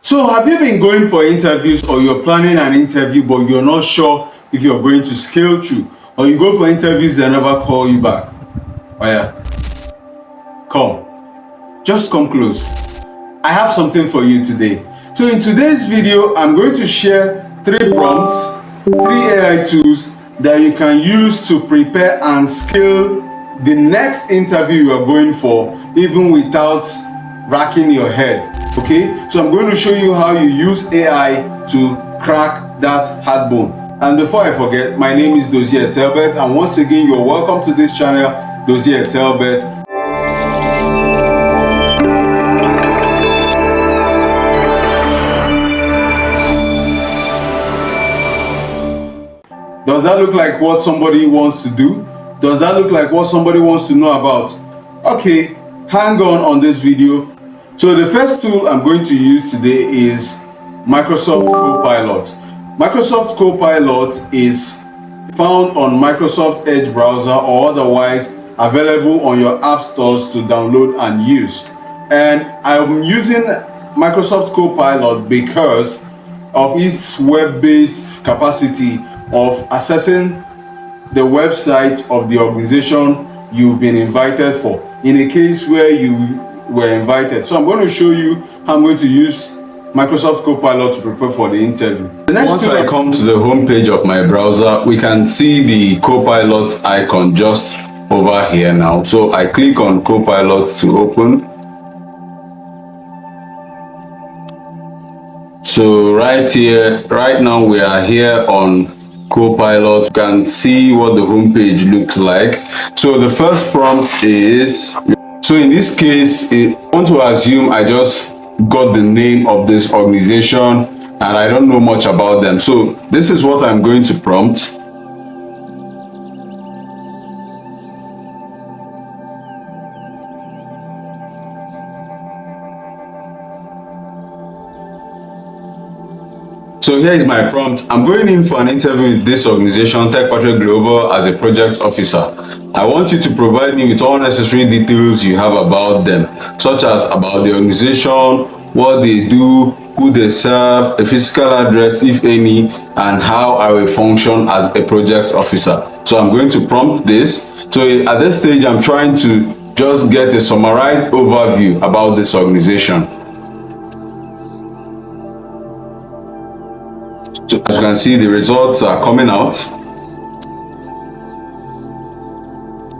So have you been going for interviews, or you're planning an interview but you're not sure if you're going to scale through, or you go for interviews they never call you back? Oh yeah, come, just come close. I have something for you today. So in today's video, I'm going to share 3 prompts, 3 AI tools that you can use to prepare and scale the next interview you are going for, even without racking your head. Okay, so I'm going to show you how you use AI to crack that hard bone. And before I forget, my name is Dozier Telbert, and once again, you're welcome to this channel, Dozier Telbert. Does that look like what somebody wants to do? Does that look like what somebody wants to know about? Okay, hang on this video. So the first tool I'm going to use today is Microsoft Copilot. Microsoft Copilot is found on Microsoft Edge browser, or otherwise available on your app stores to download and use. And I'm using Microsoft Copilot because of its web-based capacity of accessing the website of the organization you've been invited for, in a case where you were invited. So I'm going to show you how I'm going to use Microsoft Copilot to prepare for the interview. Once I come to the home page of my browser, we can see the Copilot icon just over here now. So I click on Copilot to open. So right here, right now we are here on Copilot. You can see what the home page looks like. So the first prompt is, so in this case, I want to assume I just got the name of this organization and I don't know much about them. So this is what I'm going to prompt. So here is my prompt. I'm going in for an interview with this organization, TechPatrick Global, as a project officer. I want you to provide me with all necessary details you have about them, such as about the organization, what they do, who they serve, a physical address, if any, and how I will function as a project officer. So I'm going to prompt this. So at this stage, I'm trying to just get a summarized overview about this organization. So as you can see, the results are coming out.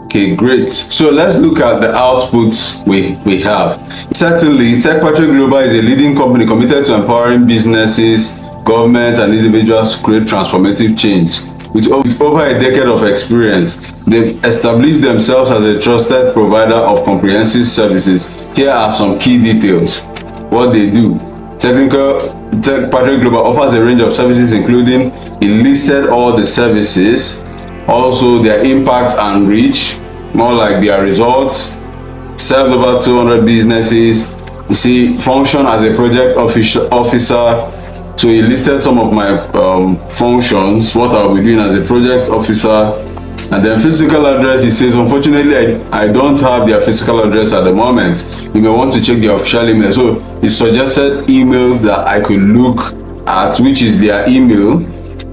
Okay, great. So let's look at the outputs we have. Certainly, TechPatrick Global is a leading company committed to empowering businesses, governments, and individuals to create transformative change. With over a decade of experience, they've established themselves as a trusted provider of comprehensive services. Here are some key details. What they do. TechPatrick Global offers a range of services, including, it listed all the services, also their impact and reach, more like their results, served over 200 businesses. You see, function as a project officer. So he listed some of my functions, what I'll be doing as a project officer. And then physical address, he says, unfortunately, I don't have their physical address at the moment. You may want to check their official email. So he suggested emails that I could look at, which is their email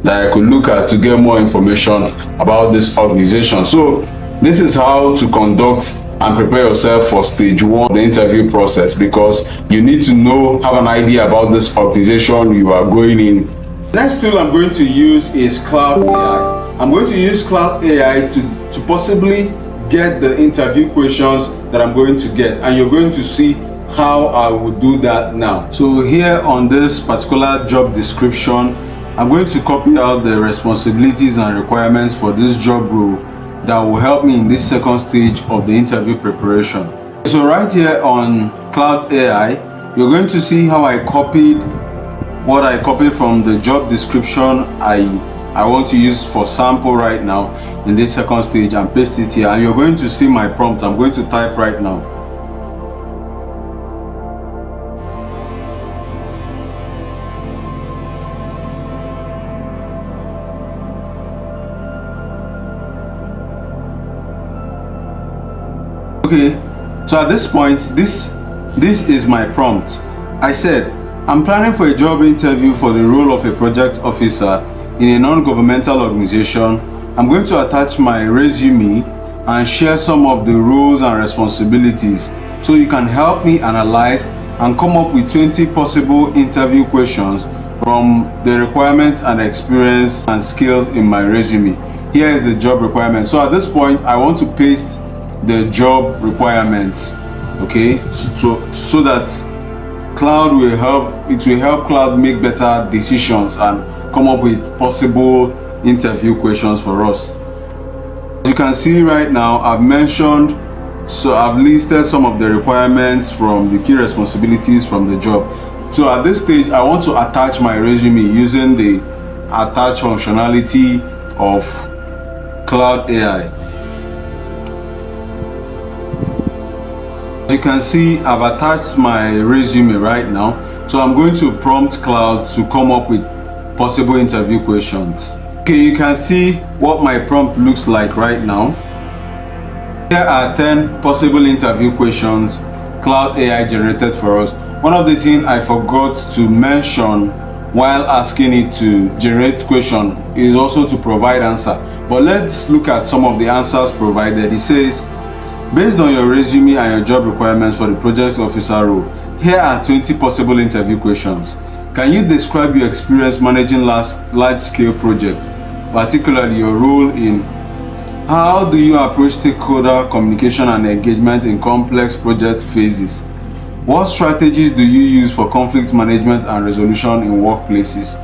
that I could look at to get more information about this organization. So this is how to conduct and prepare yourself for stage 1 of the interview process, because you need to have an idea about this organization you are going in. Next tool I'm going to use is Claude AI. I'm going to use Claude AI to possibly get the interview questions that I'm going to get, and you're going to see how I would do that now. So here on this particular job description, I'm going to copy out the responsibilities and requirements for this job role that will help me in this second stage of the interview preparation. So right here on Claude AI, you're going to see how I copied what I copied from the job description I want to use for sample right now in this second stage, and paste it here, and you're going to see my prompt. I'm going to type right now. Okay, so at this point, this is my prompt. I said, I'm planning for a job interview for the role of a project officer in a non-governmental organization. I'm going to attach my resume and share some of the roles and responsibilities so you can help me analyze and come up with 20 possible interview questions from the requirements and experience and skills in my resume. Here is the job requirement. So at this point, I want to paste the job requirements, okay, so that Claude will help Claude make better decisions and come up with possible interview questions for us. As you can see right now, I've listed some of the requirements from the key responsibilities from the job. So at this stage, I want to attach my resume using the attach functionality of Claude AI. As you can see, I've attached my resume right now. So I'm going to prompt Claude to come up with possible interview questions. Okay, you can see what my prompt looks like right now. Here are 10 possible interview questions Claude AI generated for us. One of the things I forgot to mention while asking it to generate question is also to provide answer. But let's look at some of the answers provided. It says, based on your resume and your job requirements for the project officer role, here are 20 possible interview questions. Can you describe your experience managing large-scale projects, particularly your role in how do you approach stakeholder communication and engagement in complex project phases? What strategies do you use for conflict management and resolution in workplaces?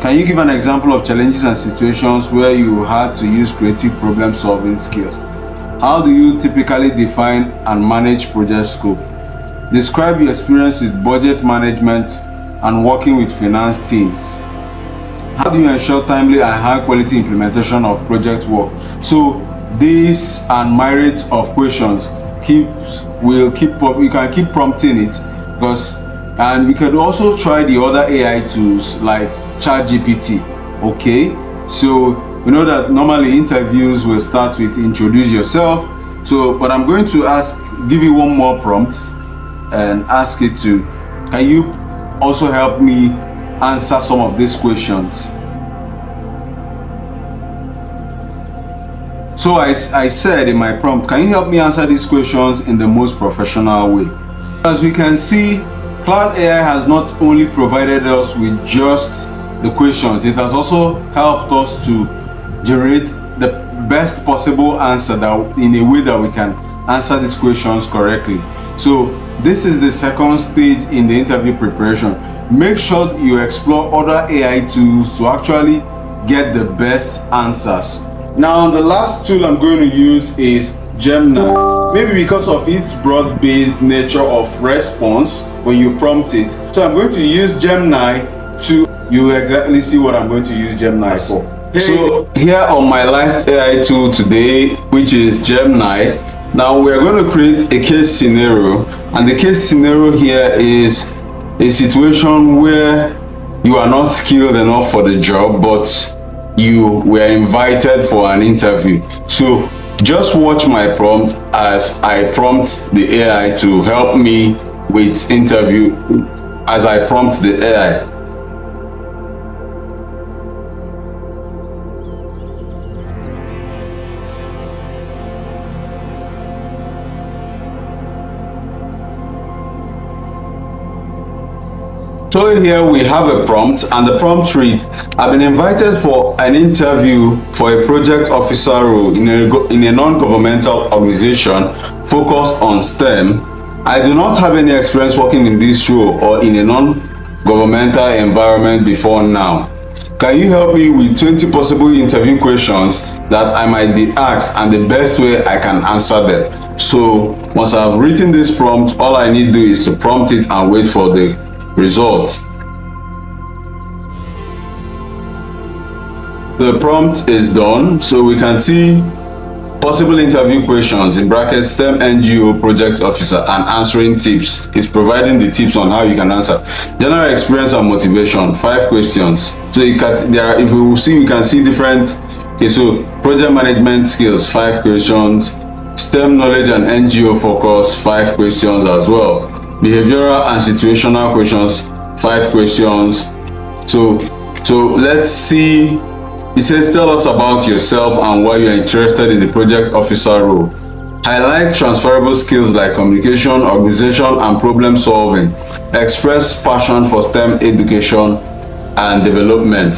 Can you give an example of challenges and situations where you had to use creative problem-solving skills? How do you typically define and manage project scope? Describe your experience with budget management and working with finance teams. How do you ensure timely and high-quality implementation of project work? So these and myriad of questions we can keep prompting it, and we can also try the other AI tools like chatgpt. Okay, so we know that normally interviews will start with introduce yourself. But I'm going to give you one more prompt and ask it to, can you also help me answer some of these questions? So I said in my prompt, can you help me answer these questions in the most professional way? As we can see, Claude AI has not only provided us with just the questions, it has also helped us to generate the best possible answer in a way that we can answer these questions correctly. So this is the second stage in the interview preparation. Make sure you explore other AI tools to actually get the best answers. Now, the last tool I'm going to use is Gemini. Maybe because of its broad-based nature of response when you prompt it. So I'm going to use Gemini you exactly see what I'm going to use Gemini for. So here on my last AI tool today, which is Gemini, now we're going to create a case scenario. And the case scenario here is a situation where you are not skilled enough for the job, but you were invited for an interview. So just watch my prompt as I prompt the AI to help me with interview, as I prompt the AI. So here we have a prompt, and the prompt read, I've been invited for an interview for a project officer role in a non-governmental organization focused on STEM. I do not have any experience working in this role or in a non-governmental environment before now. Can you help me with 20 possible interview questions that I might be asked and the best way I can answer them? So once I've written this prompt, all I need to do is to prompt it and wait for the result. The prompt is done, so we can see possible interview questions in brackets STEM NGO project officer and answering tips. It's providing the tips on how you can answer. General experience and motivation, 5 questions. So you can, if we will see, we can see different. Okay, so project management skills, 5 questions. STEM knowledge and NGO focus, 5 questions as well. Behavioral and situational questions, 5 questions. So let's see. It says, tell us about yourself and why you're interested in the project officer role. Highlight transferable skills like communication, organization, and problem solving. Express passion for STEM education and development.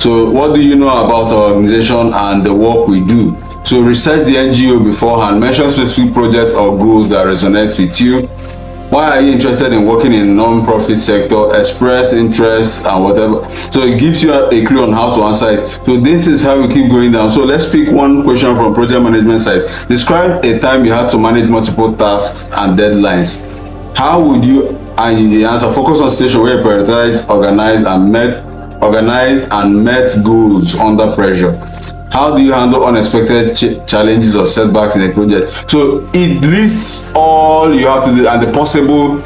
So what do you know about our organization and the work we do? So research the NGO beforehand. Mention specific projects or goals that resonate with you. Why are you interested in working in non-profit sector? Express interest and whatever. So it gives you a clue on how to answer it. So this is how we keep going down. So let's pick one question from project management side. Describe a time you had to manage multiple tasks and deadlines. How would you, and the answer, focus on situation where you prioritize, organized and met goals under pressure. How do you handle unexpected challenges or setbacks in a project? So it lists all you have to do and the possible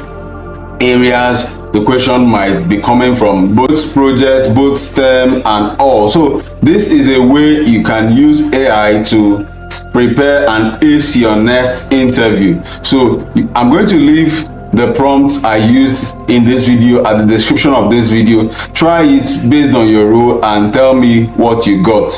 areas the question might be coming from, both project, both STEM and all. So this is a way you can use AI to prepare and ace your next interview. So I'm going to leave the prompts I used in this video at the description of this video. Try it based on your role and tell me what you got.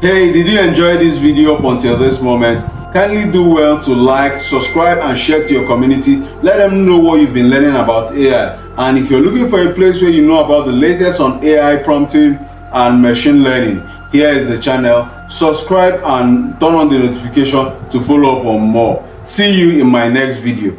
Hey, did you enjoy this video up until this moment? Kindly do well to like, subscribe and share to your community. Let them know what you've been learning about AI. And if you're looking for a place where you know about the latest on AI prompting and machine learning, here is the channel. Subscribe and turn on the notification to follow up on more. See you in my next video.